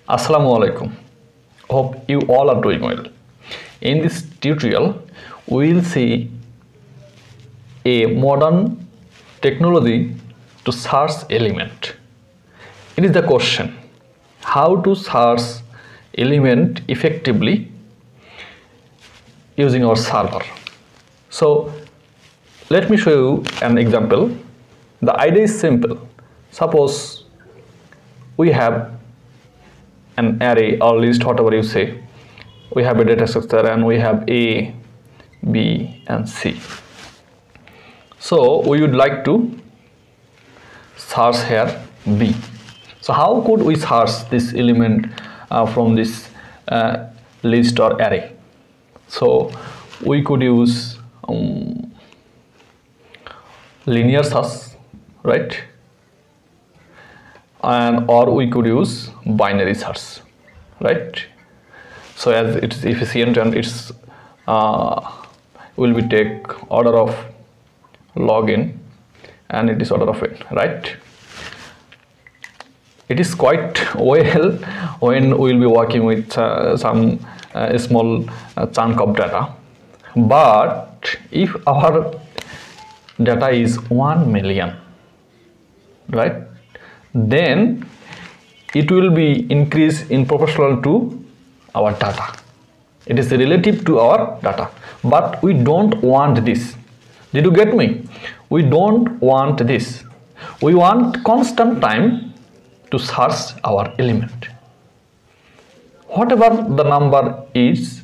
Assalamu alaikum. Hope you all are doing well. In this tutorial, we will see a modern technology to search element. It is the question how to search element effectively using our server. So let me show you an example. The idea is simple. Suppose we have an array or list, whatever you say. We have a data structure and we have A, B and C. So we would like to search here B. So how could we search this element from this list or array? So we could use linear search, right? And or we could use binary search, right? So as it's efficient and it's will be take order of login and it is order of n, right? It is quite well when we will be working with some small chunk of data, but if our data is 1 million, right, then it will be increased in proportional to our data. It is relative to our data, but we don't want this. Did you get me? We don't want this. We want constant time to search our element. Whatever the number is,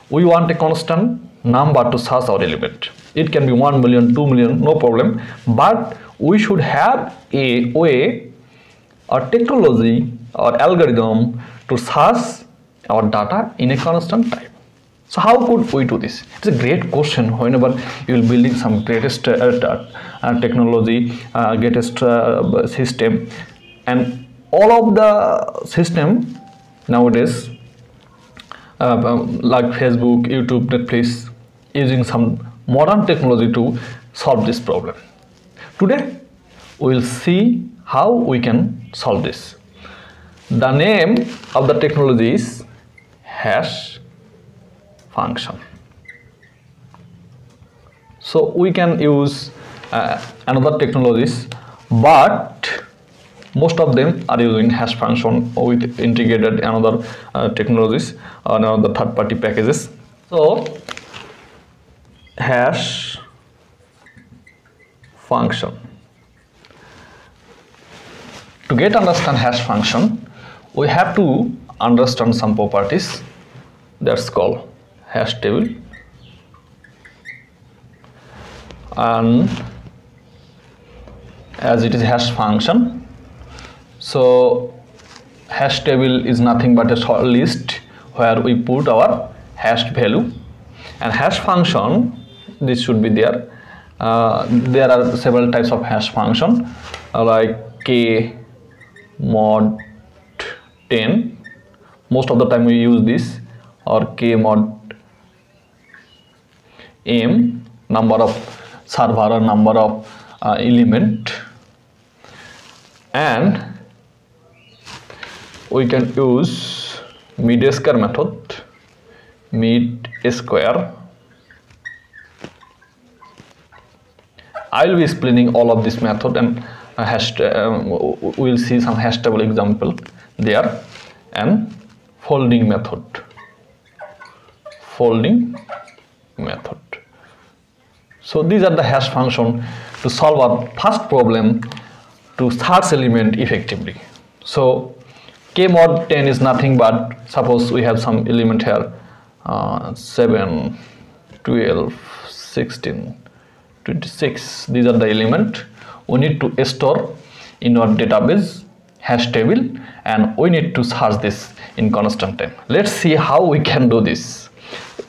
we want a constant number to search our element. It can be 1 million, 2 million, no problem, but we should have a way or technology or algorithm to search our data in a constant time. So how could we do this? It's a great question whenever you will building some greatest technology, greatest system, and all of the system nowadays like Facebook, YouTube, Netflix using some modern technology to solve this problem. Today we will see how we can solve this. The name of the technology is hash function. So we can use another technologies, but most of them are using hash function with integrated another technologies or another third-party packages. So hash function. To get understand hash function, we have to understand some properties. That's called hash table, and as it is hash function, so hash table is nothing but a list where we put our hashed value, and hash function, this should be there. There are several types of hash function like k mod 10. Most of the time we use this, or k mod m, number of server or number of element, and we can use mid square method, mid square. I will be explaining all of this method, and we will see some hash table example there, and folding method. So these are the hash function to solve our first problem to search element effectively. So k mod 10 is nothing but, suppose we have some element here 7, 12, 16, 26. These are the element we need to store in our database hash table, and we need to search this in constant time. Let's see how we can do this.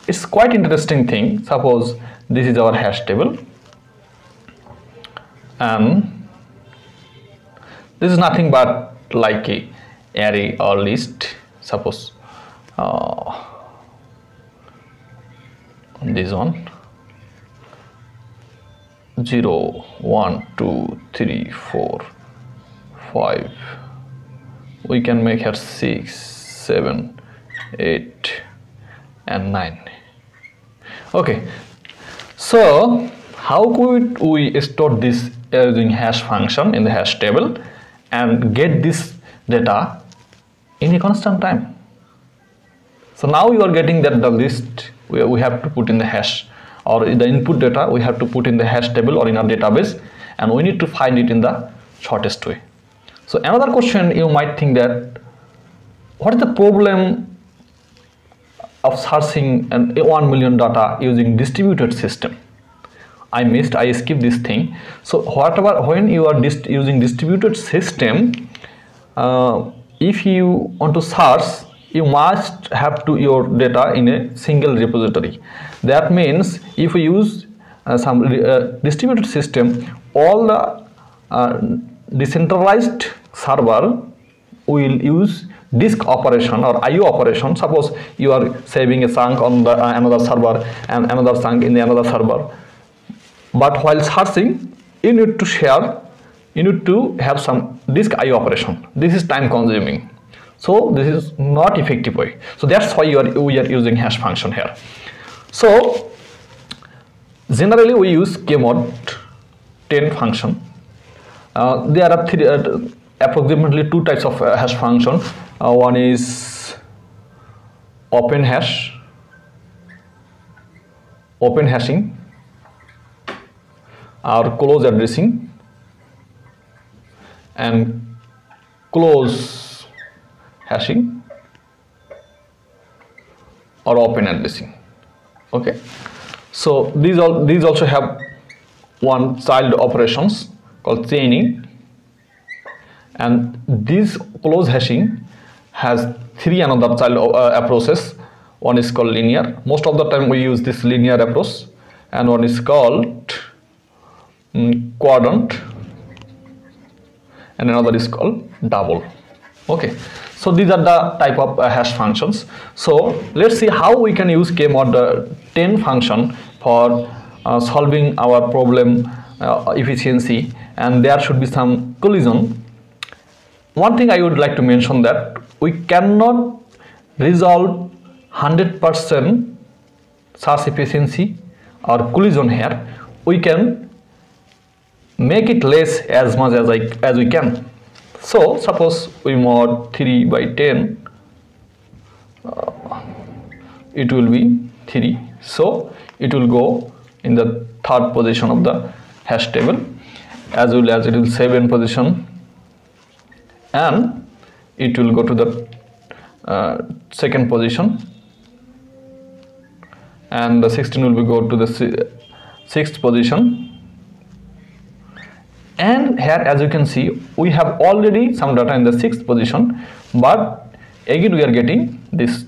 It's quite interesting thing. Suppose this is our hash table, and this is nothing but like a array or list. Suppose this one 0, 1, 2, 3, 4, 5. We can make here 6, 7, 8 and 9. Okay, so how could we store this using hash function in the hash table and get this data in a constant time? So now you are getting that the list we have to put in the hash, or the input data we have to put in the hash table or in our database, and we need to find it in the shortest way. So another question you might think that, what is the problem of searching 1 million data using distributed system? I skipped this thing. So when you are using distributed system, if you want to search, you must have your data in a single repository. That means if we use some distributed system, all the decentralized server will use disk operation or IO operation. Suppose you are saving a chunk on the another server and another chunk in the another server, but while searching you need to have some disk IO operation. This is time consuming, so this is not effective way. So that's why we are using hash function here. So generally we use kmod 10 function. There are approximately two types of hash function. One is open hashing, or close addressing, and close hashing, or open addressing. Okay, so these also have one child operations called chaining, and this close hashing has three another child approaches. One is called linear. Most of the time we use this linear approach, and one is called quadrant, and another is called double. Okay, so these are the type of hash functions. So let's see how we can use kmod 10 function for solving our problem efficiency, and there should be some collision. One thing I would like to mention that we cannot resolve 100% search efficiency or collision here. We can make it less as much as we can. So suppose we mod 3 by 10, it will be 3, so it will go in the third position of the hash table, as well as it will 7 position, and it will go to the second position, and the 16 will go to the 6th position. And here, as you can see, we have already some data in the 6th position, but again we are getting this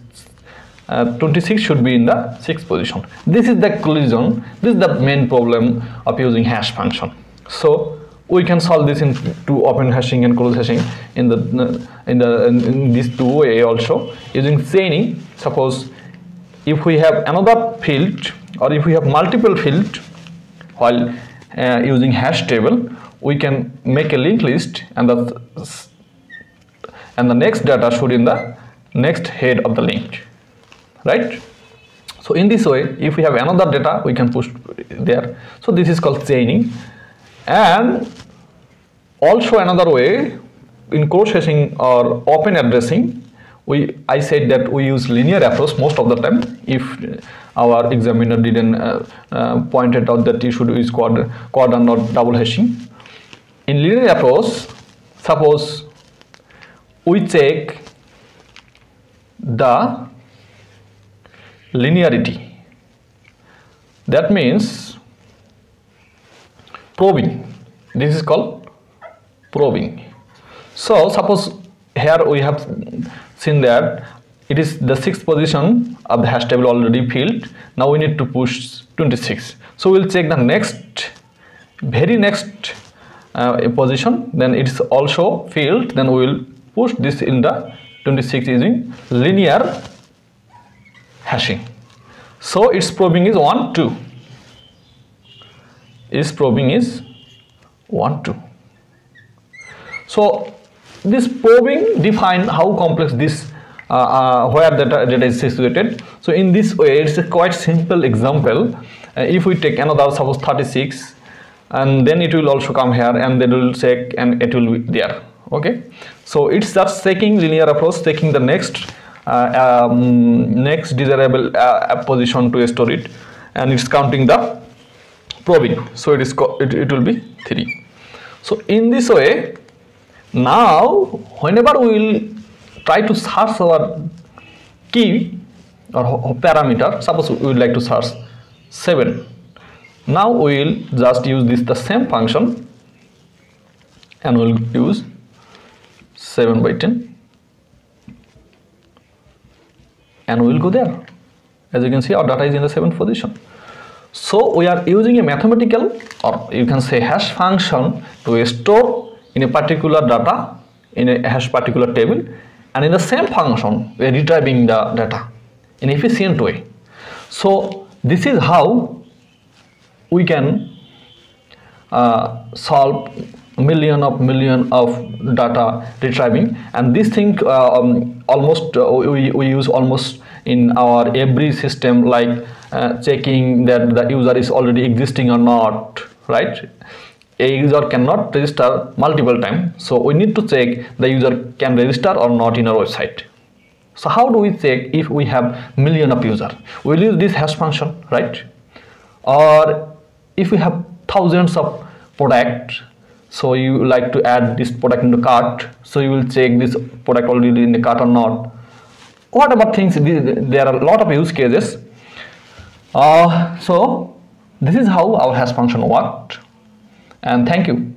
26 should be in the 6th position. This is the collision. This is the main problem of using hash function. So we can solve this into open hashing and close hashing in these two way also using chaining. Suppose if we have another field, or if we have multiple field while using hash table, we can make a linked list, and the next data should in the next head of the link, right? So in this way, if we have another data, we can push there. So this is called chaining. And also another way, in close hashing or open addressing, I said that we use linear approach most of the time. If our examiner didn't pointed out that you should use quadrant or double hashing. In linear approach, suppose we check the linearity. That means probing. This is called probing. So suppose here we have seen that it is the 6th position of the hash table already filled. Now we need to push 26. So we'll check the very next position, then it's also filled, then we will push this in the 26 using linear hashing. So its probing is 1, 2. Its probing is 1, 2. So this probing define how complex this where data is situated. So in this way, it's a quite simple example. If we take another, suppose 36, and then it will also come here, and then it will check, and it will be there. Okay, so it's just checking linear approach, checking the next next desirable position to store it, and it's counting the probing. So it will be 3. So in this way, now whenever we will try to search our key or parameter, suppose we would like to search 7. Now we will just use the same function, and we will use 7 by 10, and we will go there. As you can see, our data is in the 7th position. So we are using a mathematical, or you can say hash function, to store in a particular data in a hash particular table, and in the same function we are retrieving the data in an efficient way. So this is how we can solve million of data retrieving, and this thing almost we use almost in our every system, like checking that the user is already existing or not, right? A user cannot register multiple times, so we need to check the user can register or not in our website. So how do we check if we have million of users? We will use this hash function, right? Or if we have thousands of products, so you like to add this product into cart, so you will check this product already in the cart or not. Whatever things, there are a lot of use cases. So this is how our hash function worked, and thank you.